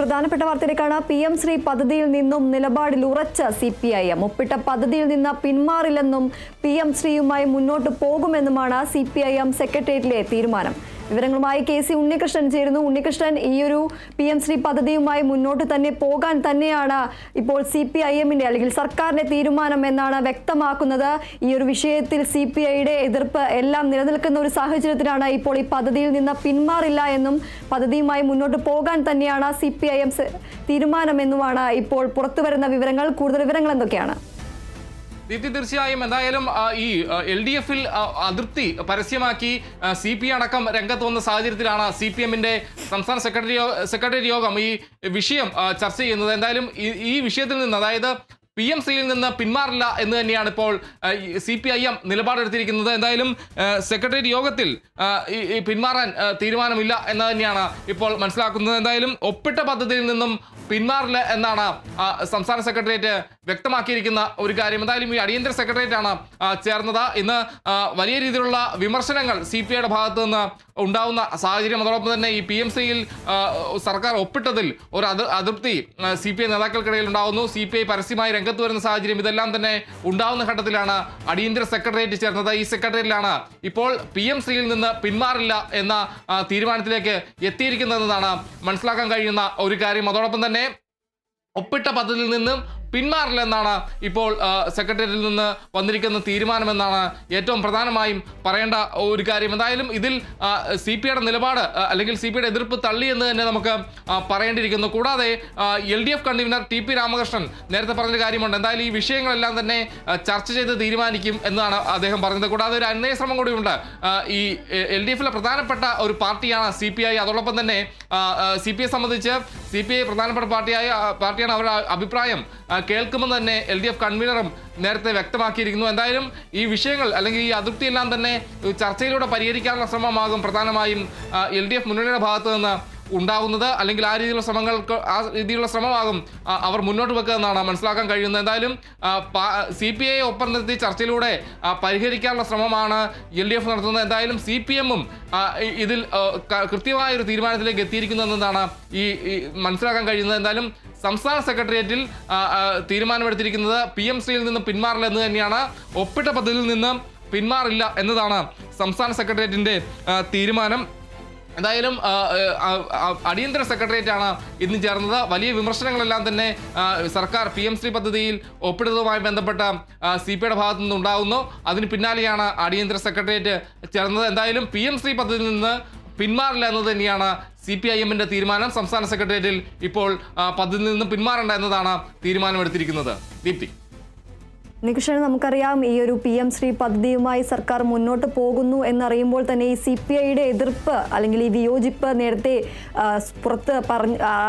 പ്രധാനപ്പെട്ട വാർത്തയിലേക്കാണ്. PM ശ്രീ പദ്ധതിയിൽ നിന്നും നിലപാടിൽ ഉറച്ച CPIM. ഒപ്പിട്ട പദ്ധതിയിൽ നിന്ന് പിന്മാറില്ലെന്നും PM ശ്രീയുമായി മുന്നോട്ട് പോകുമെന്നുമാണ് CPIM സെക്രട്ടേറിയറ്റിലെ തീരുമാനം. വിവരങ്ങളുമായി KC ഉണ്ണികൃഷ്ണൻ ചേരുന്നു. ഉണ്ണികൃഷ്ണൻ, ഈ ഒരു PM ശ്രീ പദ്ധതിയുമായി മുന്നോട്ട് തന്നെ പോകാൻ തന്നെയാണ് ഇപ്പോൾ CPIMന്റെ അല്ലെങ്കിൽ സർക്കാരിന്റെ തീരുമാനം എന്നാണ് വ്യക്തമാക്കുന്നത്. ഈ ഒരു വിഷയത്തിൽ CPIയുടെ എതിർപ്പ് എല്ലാം നിലനിൽക്കുന്ന ഒരു സാഹചര്യത്തിലാണ് ഇപ്പോൾ ഈ പദ്ധതിയിൽ നിന്ന് പിന്മാറില്ല എന്നും പദ്ധതിയുമായി മുന്നോട്ട് പോകാൻ തന്നെയാണ് CPIM തീരുമാനമെന്നുമാണ് ഇപ്പോൾ പുറത്തുവരുന്ന വിവരങ്ങൾ. കൂടുതൽ വിവരങ്ങൾ എന്തൊക്കെയാണ്? തീർച്ചയായും എന്തായാലും ഈ LDF-ൽ അതൃപ്തി പരസ്യമാക്കി CPI അടക്കം രംഗത്ത് വന്ന സാഹചര്യത്തിലാണ് CPM-ന്റെ സംസ്ഥാന സെക്രട്ടറി യോഗം ഈ വിഷയം ചർച്ച ചെയ്യുന്നത്. എന്തായാലും ഈ വിഷയത്തിൽ നിന്ന്, അതായത് PM ശ്രീയിൽ നിന്ന് പിന്മാറില്ല എന്ന് തന്നെയാണ് ഇപ്പോൾ CPIM നിലപാടെടുത്തിരിക്കുന്നത്. എന്തായാലും സെക്രട്ടേറിയറ്റ് യോഗത്തിൽ പിന്മാറാൻ തീരുമാനമില്ല എന്ന് തന്നെയാണ് ഇപ്പോൾ മനസ്സിലാക്കുന്നത്. എന്തായാലും ഒപ്പിട്ട പദ്ധതിയിൽ നിന്നും പിന്മാറില്ല എന്നാണ് സംസ്ഥാന സെക്രട്ടേറിയറ്റ് വ്യക്തമാക്കിയിരിക്കുന്ന ഒരു കാര്യം. എന്തായാലും ഈ അടിയന്തര സെക്രട്ടേറിയറ്റാണ് ചേർന്നത്. ഇന്ന് വലിയ രീതിയിലുള്ള വിമർശനങ്ങൾ CPIയുടെ ഭാഗത്തു നിന്ന് ഉണ്ടാവുന്ന സാഹചര്യം, അതോടൊപ്പം തന്നെ ഈ PM ശ്രീയിൽ സർക്കാർ ഒപ്പിട്ടതിൽ ഒരു അതൃപ്തി CPI നേതാക്കൾക്കിടയിൽ ഉണ്ടാകുന്നു. CPI പരസ്യമായി രംഗത്ത് വരുന്ന സാഹചര്യം, ഇതെല്ലാം തന്നെ ഉണ്ടാവുന്ന ഘട്ടത്തിലാണ് അടിയന്തര സെക്രട്ടേറിയറ്റ് ചേർന്നത്. ഈ സെക്രട്ടേറിയറ്റിലാണ് ഇപ്പോൾ PM ശ്രീയിൽ നിന്ന് പിന്മാറില്ല എന്ന തീരുമാനത്തിലേക്ക് എത്തിയിരിക്കുന്നതെന്നാണ് മനസ്സിലാക്കാൻ കഴിയുന്ന ഒരു കാര്യം. അതോടൊപ്പം തന്നെ ഒപ്പിട്ട പദ്ധതിയിൽ നിന്നും പിന്മാറില്ലെന്നാണ് ഇപ്പോൾ സെക്രട്ടേറിയറ്റിൽ നിന്ന് വന്നിരിക്കുന്ന തീരുമാനമെന്നാണ് ഏറ്റവും പ്രധാനമായും പറയേണ്ട ഒരു കാര്യം. എന്തായാലും ഇതിൽ CPIയുടെ നിലപാട് അല്ലെങ്കിൽ CPIയുടെ എതിർപ്പ് തള്ളി എന്ന് തന്നെ നമുക്ക് പറയേണ്ടിയിരിക്കുന്നു. കൂടാതെ LDF കൺവീനർ TP രാമകൃഷ്ണൻ നേരത്തെ പറഞ്ഞൊരു കാര്യമുണ്ട്. എന്തായാലും ഈ വിഷയങ്ങളെല്ലാം തന്നെ ചർച്ച ചെയ്ത് തീരുമാനിക്കും എന്നാണ് അദ്ദേഹം പറഞ്ഞത്. കൂടാതെ ഒരു അന്വയ ശ്രമം കൂടിയുണ്ട്. ഈ LDF-ലെ പ്രധാനപ്പെട്ട ഒരു പാർട്ടിയാണ് CPI. അതോടൊപ്പം തന്നെ CPIയെ സംബന്ധിച്ച് CPI പ്രധാനപ്പെട്ട പാർട്ടിയാണ്. അവരുടെ അഭിപ്രായം കേൾക്കുമെന്ന് തന്നെ LDF കൺവീനറും നേരത്തെ വ്യക്തമാക്കിയിരിക്കുന്നു. എന്തായാലും ഈ വിഷയങ്ങൾ അല്ലെങ്കിൽ ഈ അതൃപ്തിയെല്ലാം തന്നെ ചർച്ചയിലൂടെ പരിഹരിക്കാനുള്ള ശ്രമമാകും പ്രധാനമായും LDF മുന്നണിയുടെ ഭാഗത്ത് നിന്ന് ഉണ്ടാകുന്നത്. അല്ലെങ്കിൽ ആ രീതിയിലുള്ള ശ്രമമാകും അവർ മുന്നോട്ട് വെക്കുക എന്നാണ് മനസ്സിലാക്കാൻ കഴിയുന്നത്. എന്തായാലും CPI ഒപ്പം നിർത്തി ചർച്ചയിലൂടെ പരിഹരിക്കാനുള്ള ശ്രമമാണ് LDF നടത്തുന്നത്. എന്തായാലും CPM-ഉം ഇതിൽ കൃത്യമായ ഒരു തീരുമാനത്തിലേക്ക് എത്തിയിരിക്കുന്നു എന്നതാണ് ഈ മനസ്സിലാക്കാൻ കഴിയുന്നത്. എന്തായാലും സംസ്ഥാന സെക്രട്ടേറിയറ്റിൽ തീരുമാനമെടുത്തിരിക്കുന്നത് PM ശ്രീയിൽ നിന്ന് പിന്മാറില്ല എന്ന് തന്നെയാണ്. ഒപ്പിട്ട പദ്ധതിയിൽ നിന്ന് പിന്മാറില്ല എന്നതാണ് സംസ്ഥാന സെക്രട്ടേറിയറ്റിന്റെ തീരുമാനം. എന്തായാലും അടിയന്തര സെക്രട്ടേറിയറ്റാണ് ഇന്ന് ചേർന്നത്. വലിയ വിമർശനങ്ങളെല്ലാം തന്നെ സർക്കാർ PM ശ്രീ പദ്ധതിയിൽ ഒപ്പിട്ടതുമായി ബന്ധപ്പെട്ട CPIയുടെ ഭാഗത്തു നിന്ന് ഉണ്ടാകുന്നു. അതിന് പിന്നാലെയാണ് അടിയന്തര സെക്രട്ടേറിയറ്റ് ചേർന്നത്. എന്തായാലും PM ശ്രീ പദ്ധതിയിൽ നിന്ന് പിന്മാറില്ല എന്നത് തന്നെയാണ് CPIM-ന്റെ തീരുമാനം. സംസ്ഥാന സെക്രട്ടേറിയറ്റിൽ ഇപ്പോൾ പദ്ധതിയിൽ നിന്ന് പിന്മാറേണ്ട എന്നതാണ് തീരുമാനമെടുത്തിരിക്കുന്നത്. ദീപ്തി. നികൃഷ്ണൻ, നമുക്കറിയാം ഈ ഒരു PM ശ്രീ പദ്ധതിയുമായി സർക്കാർ മുന്നോട്ട് പോകുന്നു എന്നറിയുമ്പോൾ തന്നെ ഈ CPIയുടെ എതിർപ്പ് അല്ലെങ്കിൽ ഈ വിയോജിപ്പ് നേരത്തെ പുറത്ത്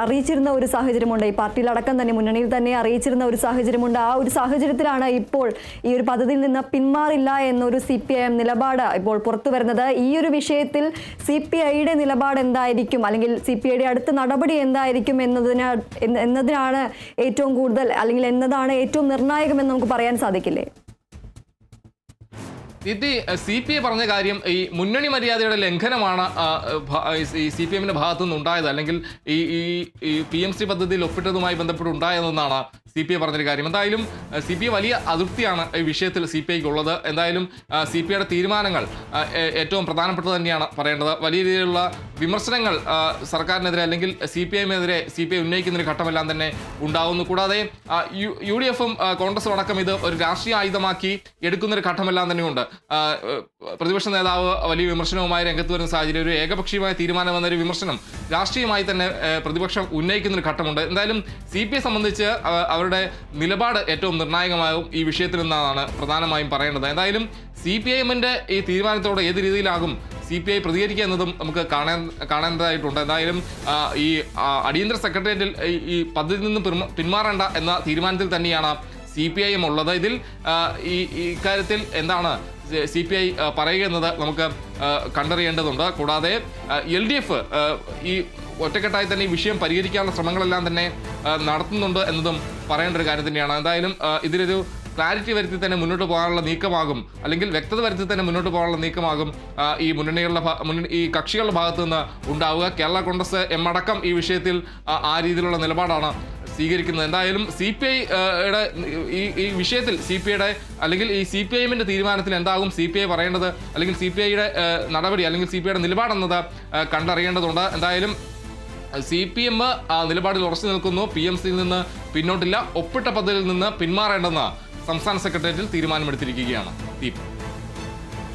അറിയിച്ചിരുന്ന ഒരു സാഹചര്യമുണ്ട്. ഈ പാർട്ടിയിലടക്കം തന്നെ മുന്നണിയിൽ തന്നെ അറിയിച്ചിരുന്ന ഒരു സാഹചര്യമുണ്ട്. ആ ഒരു സാഹചര്യത്തിലാണ് ഇപ്പോൾ ഈ ഒരു പദ്ധതിയിൽ നിന്ന് പിന്മാറില്ല എന്നൊരു CPIM നിലപാട് ഇപ്പോൾ പുറത്തു വരുന്നത്. ഈ ഒരു വിഷയത്തിൽ CPIയുടെ നിലപാട് എന്തായിരിക്കും, അല്ലെങ്കിൽ CPIയുടെ അടുത്ത നടപടി എന്തായിരിക്കും എന്നതിനാണ് ഏറ്റവും കൂടുതൽ, അല്ലെങ്കിൽ എന്നതാണ് ഏറ്റവും നിർണായകമെന്ന് നമുക്ക് പറയാൻ സാധിക്കില്ലേ? CPI പറഞ്ഞ കാര്യം ഈ മുന്നണി മര്യാദയുടെ ലംഘനമാണ് ഈ CPM-ന്റെ ഭാഗത്തുനിന്ന് ഉണ്ടായത്, അല്ലെങ്കിൽ ഈ PM ശ്രീ പദ്ധതിയിൽ ഒപ്പിട്ടതുമായി ബന്ധപ്പെട്ട് ഉണ്ടായതെന്നാണ് CPI പറഞ്ഞൊരു കാര്യം. എന്തായാലും CPI വലിയ അതൃപ്തിയാണ് ഈ വിഷയത്തിൽ CPIക്ക് ഉള്ളത്. എന്തായാലും CPIയുടെ തീരുമാനങ്ങൾ ഏറ്റവും പ്രധാനപ്പെട്ടത് തന്നെയാണ് പറയേണ്ടത്. വലിയ രീതിയിലുള്ള വിമർശനങ്ങൾ സർക്കാരിനെതിരെ അല്ലെങ്കിൽ CPI-നെതിരെ CPI ഉന്നയിക്കുന്നൊരു ഘട്ടമെല്ലാം തന്നെ ഉണ്ടാകുന്നു. കൂടാതെ UDF-ഉം കോൺഗ്രസും അടക്കം ഇത് ഒരു രാഷ്ട്രീയ ആയുധമാക്കി എടുക്കുന്നൊരു ഘട്ടമെല്ലാം തന്നെയുണ്ട്. പ്രതിപക്ഷ നേതാവ് വലിയ വിമർശനവുമായി രംഗത്ത് വരുന്ന സാഹചര്യം, ഒരു ഏകപക്ഷീയമായ തീരുമാനം എന്നൊരു വിമർശനം രാഷ്ട്രീയമായി തന്നെ പ്രതിപക്ഷം ഉന്നയിക്കുന്നൊരു ഘട്ടമുണ്ട്. എന്തായാലും CPI സംബന്ധിച്ച് അവരുടെ നിലപാട് ഏറ്റവും നിർണായകമാകും ഈ വിഷയത്തിൽ നിന്നാണ് പ്രധാനമായും പറയേണ്ടത്. എന്തായാലും CPIM-ന്റെ ഈ തീരുമാനത്തോടെ ഏത് രീതിയിലാകും CPI പ്രതികരിക്കുക എന്നതും നമുക്ക് കാണേണ്ടതായിട്ടുണ്ട്. എന്തായാലും ഈ അടിയന്തര സെക്രട്ടേറിയറ്റിൽ ഈ പദ്ധതിയിൽ നിന്ന് പിന്മാറേണ്ട എന്ന തീരുമാനത്തിൽ തന്നെയാണ് CPIM ഉള്ളത്. ഇതിൽ ഈ കാര്യത്തിൽ എന്താണ് CPI പറയുക എന്നത് നമുക്ക് കണ്ടറിയേണ്ടതുണ്ട്. കൂടാതെ LDF ഈ ഒറ്റക്കെട്ടായി തന്നെ ഈ വിഷയം പരിഹരിക്കാനുള്ള ശ്രമങ്ങളെല്ലാം തന്നെ നടത്തുന്നുണ്ട് എന്നതും പറയേണ്ട ഒരു കാര്യം തന്നെയാണ്. എന്തായാലും ഇതിലൊരു ക്ലാരിറ്റി വരുത്തി തന്നെ മുന്നോട്ട് പോകാനുള്ള നീക്കമാകും, അല്ലെങ്കിൽ വ്യക്തത വരുത്തി തന്നെ മുന്നോട്ട് പോകാനുള്ള നീക്കമാകും ഈ ഈ കക്ഷികളുടെ ഭാഗത്തു നിന്ന് ഉണ്ടാവുക. കേരള കോൺഗ്രസ് എം അടക്കം ഈ വിഷയത്തിൽ ആ രീതിയിലുള്ള നിലപാടാണ് സ്വീകരിക്കുന്നത്. എന്തായാലും CPI-യുടെ ഈ വിഷയത്തിൽ CPI-യുടെ അല്ലെങ്കിൽ ഈ CPI-എമ്മിന്റെ തീരുമാനത്തിൽ എന്താകും CPI പറയേണ്ടത്, അല്ലെങ്കിൽ CPI-യുടെ നടപടി അല്ലെങ്കിൽ CPI-യുടെ നിലപാടെന്നത് കണ്ടറിയേണ്ടതുണ്ട്. എന്തായാലും CPM നിലപാടിൽ ഉറച്ചു നിൽക്കുന്നു. PMC-യിൽ നിന്ന് പിന്നോട്ടില്ല. ഒപ്പിട്ട പദ്ധതിയിൽ നിന്ന് പിന്മാറേണ്ടെന്ന് സംസ്ഥാന സെക്രട്ടേറിയറ്റിൽ തീരുമാനമെടുത്തിരിക്കുകയാണ്. ദീപ്,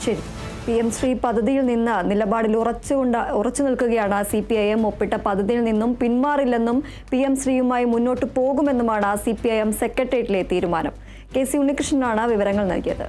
ശരി. PM ശ്രീ പദ്ധതിയിൽ നിന്ന് നിലപാടിൽ ഉറച്ചു നിൽക്കുകയാണ് CPIM. ഒപ്പിട്ട പദ്ധതിയിൽ നിന്നും പിന്മാറില്ലെന്നും PM ശ്രീയുമായി മുന്നോട്ട് പോകുമെന്നുമാണ് CPIM സെക്രട്ടേറിയറ്റിലെ തീരുമാനം. KC ഉണ്ണികൃഷ്ണനാണ് വിവരങ്ങൾ നൽകിയത്.